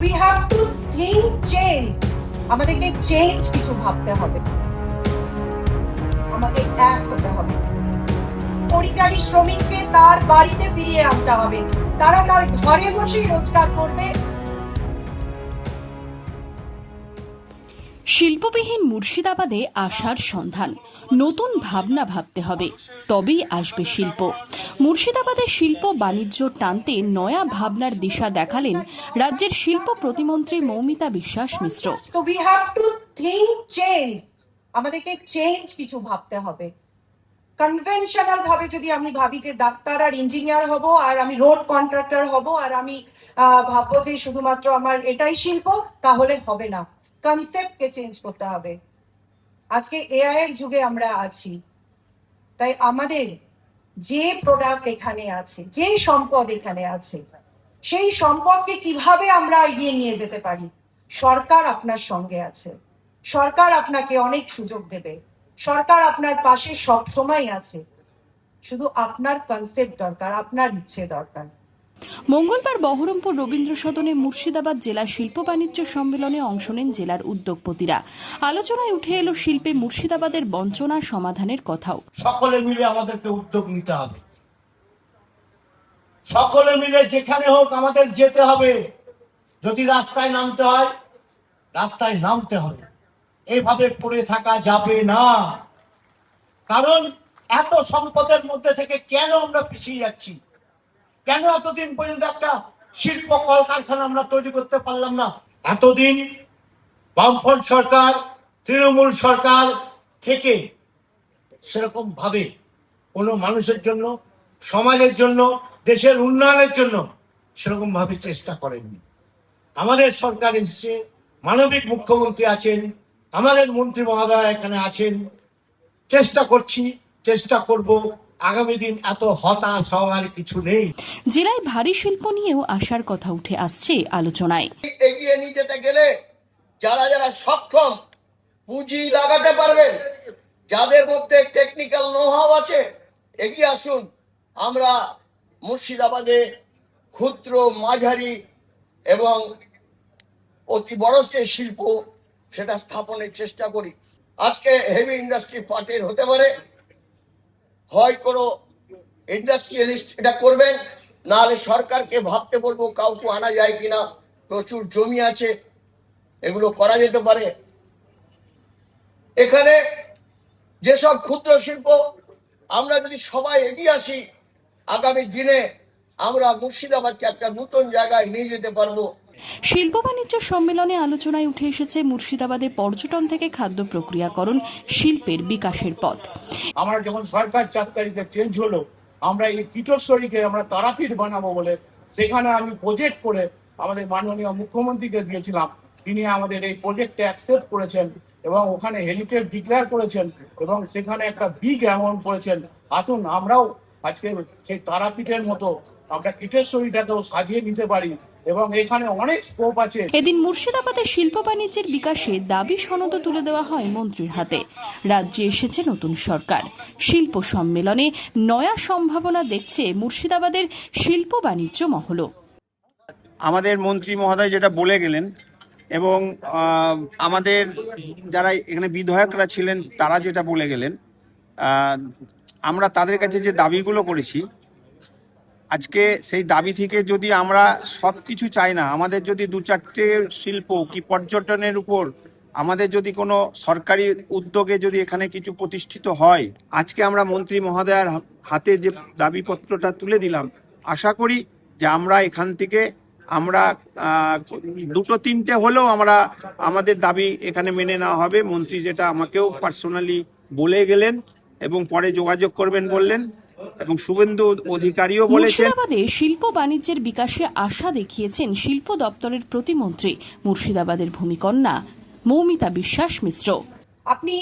We have to think change. আমাদেরকে change কিছু ভাবতে হবে, আমাদের এক হতে হবে। পরিযায়ী শ্রমিককে তার বাড়িতে ফিরিয়ে আনতে হবে, তারা তার ঘরে বসেই রোজগার করবে। শিল্পবিহীন মুর্শিদাবাদে আসার সন্ধান, নতুন ভাবনা ভাবতে হবে, তবেই আসবে শিল্প। মুর্শিদাবাদের শিল্প বাণিজ্য টানতে নয়া ভাবনার দিশা দেখালেন রাজ্যের শিল্প প্রতিমন্ত্রী মৌমিতা বিশ্বাস মিশ্র। তো we have to think change, আমাদেরকে চেঞ্জ কিছু ভাবতে হবে। কনভেনশনাল ভাবে যদি আমি ভাবি যে ডাক্তার আর ইঞ্জিনিয়ার হব, আর আমি রোড কন্ট্রাক্টর হব, আর আমি ভাববো যে শুধুমাত্র আমার এটাই শিল্প, তাহলে হবে না। কনসেপ্টকে চেঞ্জ করতে হবে। আজকে এআই এর যুগে আমরা আছি, তাই আমাদের যে প্রোডাক্ট এখানে আছে, যে সম্পদ এখানে আছে, সেই সম্পদকে কিভাবে আমরা এগিয়ে নিয়ে যেতে পারি। সরকার আপনার সঙ্গে আছে, সরকার আপনাকে অনেক সুযোগ দেবে, সরকার আপনার পাশে সব সময় আছে। শুধু আপনার কনসেপ্ট দরকার, আপনার ইচ্ছে দরকার। মঙ্গলবার বহরমপুর রবীন্দ্র সদনে মুর্শিদাবাদ জেলা শিল্প বাণিজ্য সম্মেলনে অংশ নেন জেলার উদ্যোগপতিরা। আলোচনায় উঠে এলো শিল্পে মুর্শিদাবাদের বঞ্চনা সমাধানের কথাও। সকলে মিলে আমাদেরকে উদ্যোগ নিতে হবে, সকলে মিলে যেখানে হোক আমাদের যেতে হবে। যদি রাস্তায় নামতে হয়, রাস্তায় নামতে হবে। এইভাবে পড়ে থাকা যাবে না। কারণ এত সম্পদের মধ্যে থেকে কেন আমরা পিছিয়ে যাচ্ছি? কেন এতদিন পর্যন্ত একটা শিল্প কলকারখানা আমরা তৈরি করতে পারলাম না? এতদিন বামফ্রন্ট সরকার, তৃণমূল সরকার থেকে সেরকম ভাবে কোনো মানুষের জন্য, সমাজের জন্য, দেশের উন্নয়নের জন্য সেরকম ভাবে চেষ্টা করেননি। আমাদের সরকার এসছে, মানবিক মুখ্যমন্ত্রী আছেন, আমাদের মন্ত্রী মহোদয় এখানে আছেন। চেষ্টা করছি, চেষ্টা করব। আগামী দিন এত হতাশ হওয়ার কিছু নেই। জেলায় ভারী শিল্প নিয়েও আসার কথা উঠে আসছে আলোচনায়। এগিয়ে নিয়ে যেতে গেলে যারা যারা সক্ষম, পুঁজি লাগাতে পারবেন, যাদের মধ্যে টেকনিক্যাল নো-হাউ আছে, এগিয়ে আসুন। আমরা মুর্শিদাবাদে ক্ষুদ্র, মাঝারি এবং অতি বড় যে শিল্প, সেটা স্থাপনের চেষ্টা করি। আজকে হেভি ইন্ডাস্ট্রি পার্টের হতে পারে, হয় কোনো ইন্ডাস্ট্রিয়ালিস্ট এটা করবেন, নাহলে সরকারকে ভাবতে বলবো কাউকে আনা যায় কিনা। প্রচুর জমি আছে, এগুলো করা যেতে পারে। এখানে যেসব ক্ষুদ্র শিল্প, আমরা যদি সবাই এগিয়ে আসি, আগামী দিনে আমরা মুর্শিদাবাদকে একটা নতুন জায়গায় নিয়ে যেতে পারবো। শিল্প বাণিজ্য সম্মেলনে আলোচনায় উঠে এসেছে মুর্শিদাবাদে পর্যটন থেকে খাদ্য প্রক্রিয়াকরণ শিল্পের বিকাশের পথ। আমরা যখন সরকার 4 তারিখে চেঞ্জ হলো, আমরা এই কিটোরস্বরীকে আমরা তারাপীঠ বানাবো বলে সেখানে আমি প্রজেক্ট করে আমাদের মাননীয় মুখ্যমন্ত্রীকে দিয়েছিলাম। তিনি আমাদের এই প্রজেক্টে অ্যাকসেপ্ট করেছেন এবং ওখানে হেরিটেজ ডিক্লেয়ার করেছেন এবং সেখানে একটা বিগ অ্যামাউন্ট করেছেন। আসুন আমরাও আজকে সেই তারাপীঠের মতো আমরা কিটোরস্বরীটাকেও সাজিয়ে নিতে পারি এবং এখানে অনেক স্কোপ আছে। এদিন মুর্শিদাবাদের শিল্প বাণিজ্যের বিকাশে দাবি সনদ তুলে দেওয়া হয় মন্ত্রীর হাতে। রাজ্যে এসেছে নতুন সরকার। শিল্প সম্মেলনে নয়া সম্ভাবনা দেখছে মুর্শিদাবাদের শিল্প বাণিজ্য মহল। আমাদের মন্ত্রী মহোদয় যেটা বলে গেলেন এবং আমাদের যারা এখানে বিধায়করা ছিলেন তারা যেটা বলে গেলেন, আমরা তাদের কাছে যে দাবিগুলো করেছি, আজকে সেই দাবি থেকে যদি আমরা সব কিছু চাই না, আমাদের যদি 2-4টে শিল্প কি পর্যটনের উপর আমাদের যদি কোনো সরকারি উদ্যোগে যদি এখানে কিছু প্রতিষ্ঠিত হয়, আজকে আমরা মন্ত্রী মহোদয়ের হাতে যে দাবিপত্রটা তুলে দিলাম, আশা করি যে আমরা এখান থেকে আমরা 2-3টে হলেও আমরা আমাদের দাবি এখানে মেনে নেওয়া হবে। মন্ত্রী যেটা আমাকেও পার্সোনালি বলে গেলেন এবং পরে যোগাযোগ করবেন বললেন এবং শুভেন্দু অধিকারীও বলেছেন। মুর্শিদাবাদে শিল্প বাণিজ্যের বিকাশে আশা দেখিয়েছেন শিল্প দপ্তরের প্রতিমন্ত্রী মুর্শিদাবাদের ভূমিকন্যা মৌমিতা বিশ্বাস মিশ্র। আপনি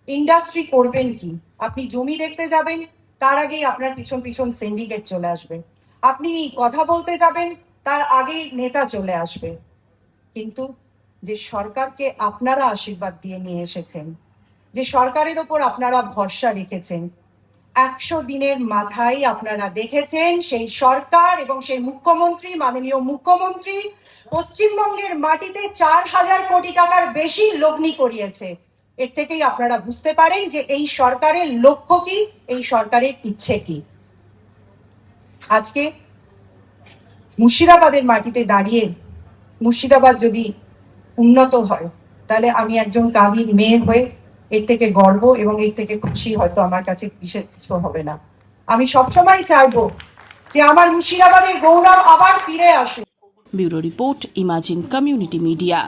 ইন্ডাস্ট্রি করবেন কি? আপনি জমি দেখতে যাবেন, তার আগেই আপনার পিছন পিছন সিন্ডিকেট চলে আসবে। আপনি কথা বলতে যাবেন, তার আগেই নেতা চলে আসবে। কিন্তু যে সরকারকে আপনারা আশীর্বাদ দিয়ে নিয়ে এসেছেন, যে সরকারের ওপর আপনারা ভরসা রেখেছেন, 100 দিনের মাথায় আপনারা দেখেছেন সেই সরকার এবং সেই মুখ্যমন্ত্রী, মাননীয় মুখ্যমন্ত্রী পশ্চিমবঙ্গের মাটিতে 4,000 কোটি টাকার বেশি লগ্নি করিয়েছে। এর থেকেই আপনারা বুঝতে পারেন যে এই সরকারের লক্ষ্য কি, এই সরকারের ইচ্ছে কি। আজকে মুর্শিদাবাদের মাটিতে দাঁড়িয়ে মুর্শিদাবাদ যদি উন্নত হয়, তাহলে আমি একজন কাবির মেয়ে হয়ে এর থেকে গর্ব এবং এর থেকে খুশি হয়তো আমার কাছে বিশেষ কিছু হবে না। আমি সবসময় চাইবো যে আমার মুর্শিদাবাদের গৌরব আবার ফিরে আসুক। Bureau report, imagine community media.